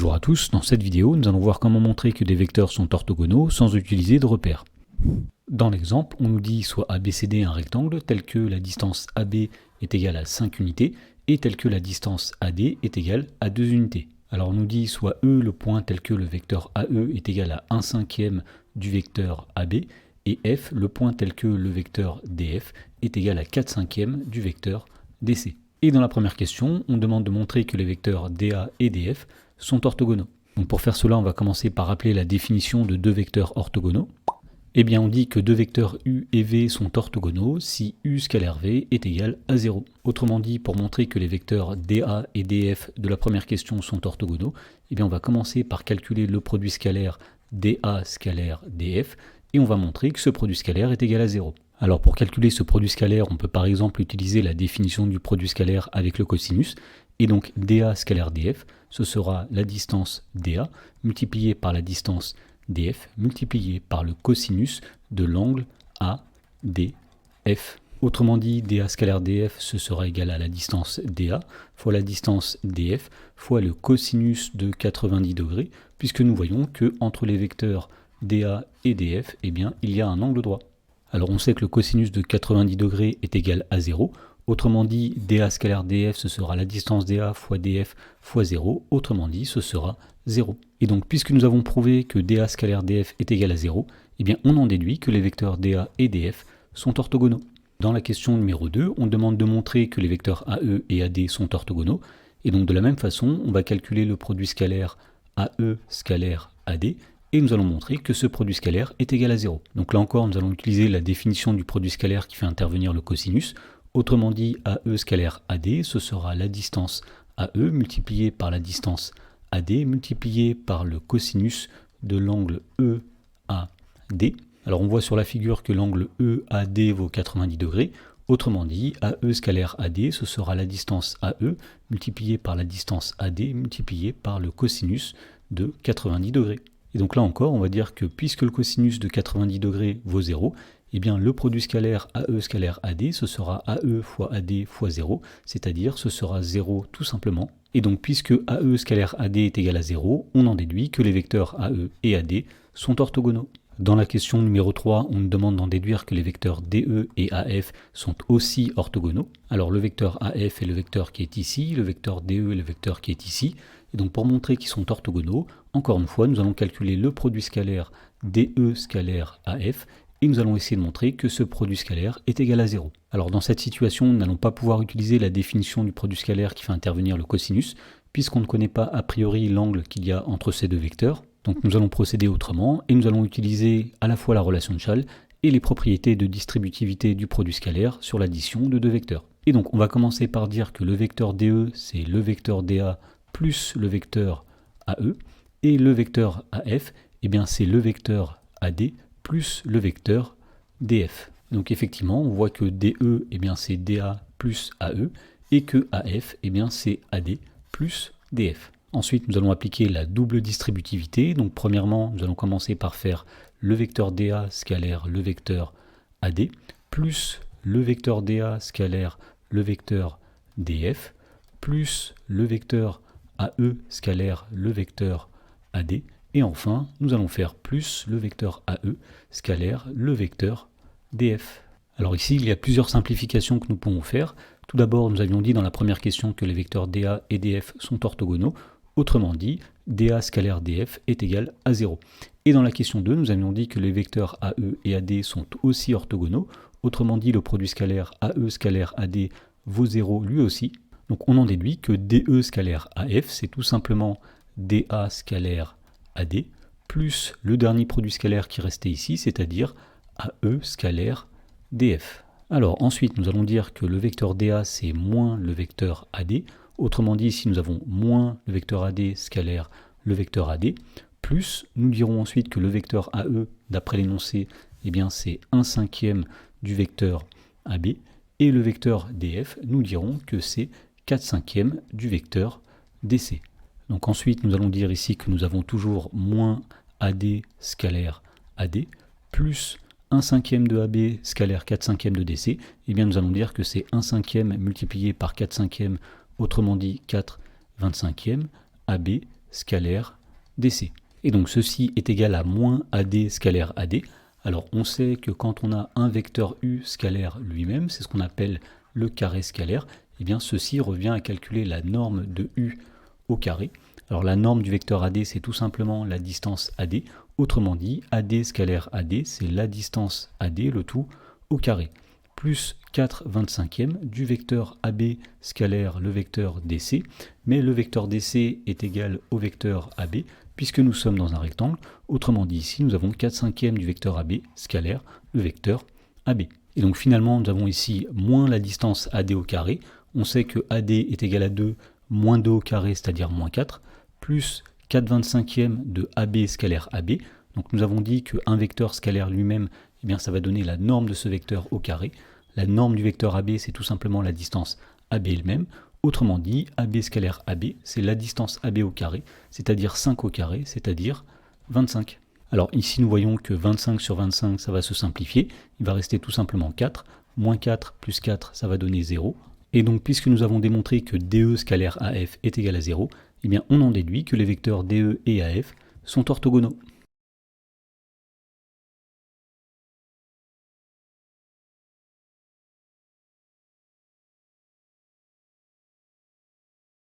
Bonjour à tous, dans cette vidéo, nous allons voir comment montrer que des vecteurs sont orthogonaux sans utiliser de repères. Dans l'exemple, on nous dit soit ABCD un rectangle tel que la distance AB est égale à 5 unités et tel que la distance AD est égale à 2 unités. Alors on nous dit soit E le point tel que le vecteur AE est égal à 1/5 du vecteur AB et F le point tel que le vecteur DF est égal à 4/5 du vecteur DC. Et dans la première question, on demande de montrer que les vecteurs DA et DF sont orthogonaux. Donc pour faire cela, on va commencer par rappeler la définition de deux vecteurs orthogonaux. Eh bien, on dit que deux vecteurs U et V sont orthogonaux si U scalaire V est égal à 0. Autrement dit, pour montrer que les vecteurs DA et DF de la première question sont orthogonaux, eh bien, on va commencer par calculer le produit scalaire DA scalaire DF et on va montrer que ce produit scalaire est égal à 0. Alors pour calculer ce produit scalaire, on peut par exemple utiliser la définition du produit scalaire avec le cosinus. Et donc DA scalaire DF, ce sera la distance DA multipliée par la distance DF multipliée par le cosinus de l'angle ADF. Autrement dit, DA scalaire DF, ce sera égal à la distance DA fois la distance DF fois le cosinus de 90 degrés, puisque nous voyons que entre les vecteurs DA et DF, eh bien, il y a un angle droit. Alors on sait que le cosinus de 90 degrés est égal à 0. Autrement dit, DA scalaire DF, ce sera la distance DA fois DF fois 0. Autrement dit, ce sera 0. Et donc, puisque nous avons prouvé que DA scalaire DF est égal à 0, eh bien, on en déduit que les vecteurs DA et DF sont orthogonaux. Dans la question numéro 2, on demande de montrer que les vecteurs AE et AD sont orthogonaux. Et donc, de la même façon, on va calculer le produit scalaire AE scalaire AD. Et nous allons montrer que ce produit scalaire est égal à 0. Donc là encore, nous allons utiliser la définition du produit scalaire qui fait intervenir le cosinus. Autrement dit, AE scalaire AD, ce sera la distance AE multipliée par la distance AD multipliée par le cosinus de l'angle EAD. Alors on voit sur la figure que l'angle EAD vaut 90 degrés. Autrement dit, AE scalaire AD, ce sera la distance AE multipliée par la distance AD multipliée par le cosinus de 90 degrés. Et donc là encore, on va dire que puisque le cosinus de 90 degrés vaut 0, eh bien le produit scalaire AE scalaire AD, ce sera AE fois AD fois 0, c'est-à-dire ce sera 0 tout simplement. Et donc puisque AE scalaire AD est égal à 0, on en déduit que les vecteurs AE et AD sont orthogonaux. Dans la question numéro 3, on nous demande d'en déduire que les vecteurs DE et AF sont aussi orthogonaux. Alors le vecteur AF est le vecteur qui est ici, le vecteur DE est le vecteur qui est ici. Et donc pour montrer qu'ils sont orthogonaux, encore une fois, nous allons calculer le produit scalaire DE scalaire AF et nous allons essayer de montrer que ce produit scalaire est égal à 0. Alors dans cette situation, nous n'allons pas pouvoir utiliser la définition du produit scalaire qui fait intervenir le cosinus, puisqu'on ne connaît pas a priori l'angle qu'il y a entre ces deux vecteurs. Donc nous allons procéder autrement et nous allons utiliser à la fois la relation de Schall et les propriétés de distributivité du produit scalaire sur l'addition de deux vecteurs. Et donc on va commencer par dire que le vecteur DE c'est le vecteur DA plus le vecteur AE et le vecteur AF eh bien c'est le vecteur AD plus le vecteur DF. Donc effectivement on voit que DE eh bien c'est DA plus AE et que AF eh bien c'est AD plus DF. Ensuite, nous allons appliquer la double distributivité. Donc, premièrement, nous allons commencer par faire le vecteur DA scalaire le vecteur AD, plus le vecteur DA scalaire le vecteur DF, plus le vecteur AE scalaire le vecteur AD. Et enfin, nous allons faire plus le vecteur AE scalaire le vecteur DF. Alors ici, il y a plusieurs simplifications que nous pouvons faire. Tout d'abord, nous avions dit dans la première question que les vecteurs DA et DF sont orthogonaux. Autrement dit, DA scalaire DF est égal à 0. Et dans la question 2, nous avions dit que les vecteurs AE et AD sont aussi orthogonaux. Autrement dit, le produit scalaire AE scalaire AD vaut 0 lui aussi. Donc on en déduit que DE scalaire AF, c'est tout simplement DA scalaire AD, plus le dernier produit scalaire qui restait ici, c'est-à-dire AE scalaire DF. Alors ensuite, nous allons dire que le vecteur DA, c'est moins le vecteur AD. Autrement dit, si nous avons moins le vecteur AD scalaire le vecteur AD, plus nous dirons ensuite que le vecteur AE, d'après l'énoncé, eh bien c'est 1/5 du vecteur AB, et le vecteur DF, nous dirons que c'est 4/5 du vecteur DC. Donc ensuite, nous allons dire ici que nous avons toujours moins AD scalaire AD, plus 1/5 de AB scalaire 4/5 de DC, eh bien nous allons dire que c'est 1/5 multiplié par 4/5, autrement dit 4/25, AB scalaire DC. Et donc ceci est égal à moins AD scalaire AD. Alors on sait que quand on a un vecteur U scalaire lui-même, c'est ce qu'on appelle le carré scalaire, et bien ceci revient à calculer la norme de U au carré. Alors la norme du vecteur AD, c'est tout simplement la distance AD. Autrement dit, AD scalaire AD, c'est la distance AD, le tout, au carré, plus 4/25e du vecteur AB scalaire le vecteur DC, mais le vecteur DC est égal au vecteur AB, puisque nous sommes dans un rectangle. Autrement dit, ici, nous avons 4/5e du vecteur AB scalaire le vecteur AB. Et donc finalement, nous avons ici moins la distance AD au carré. On sait que AD est égal à 2 moins 2 au carré, c'est-à-dire moins 4, plus 4/25e de AB scalaire AB. Donc nous avons dit qu'un vecteur scalaire lui-même, eh bien, ça va donner la norme de ce vecteur au carré. La norme du vecteur AB, c'est tout simplement la distance AB elle-même. Autrement dit, AB scalaire AB, c'est la distance AB au carré, c'est-à-dire 5 au carré, c'est-à-dire 25. Alors ici, nous voyons que 25 sur 25, ça va se simplifier. Il va rester tout simplement 4. Moins 4 plus 4, ça va donner 0. Et donc, puisque nous avons démontré que DE scalaire AF est égal à 0, eh bien, on en déduit que les vecteurs DE et AF sont orthogonaux.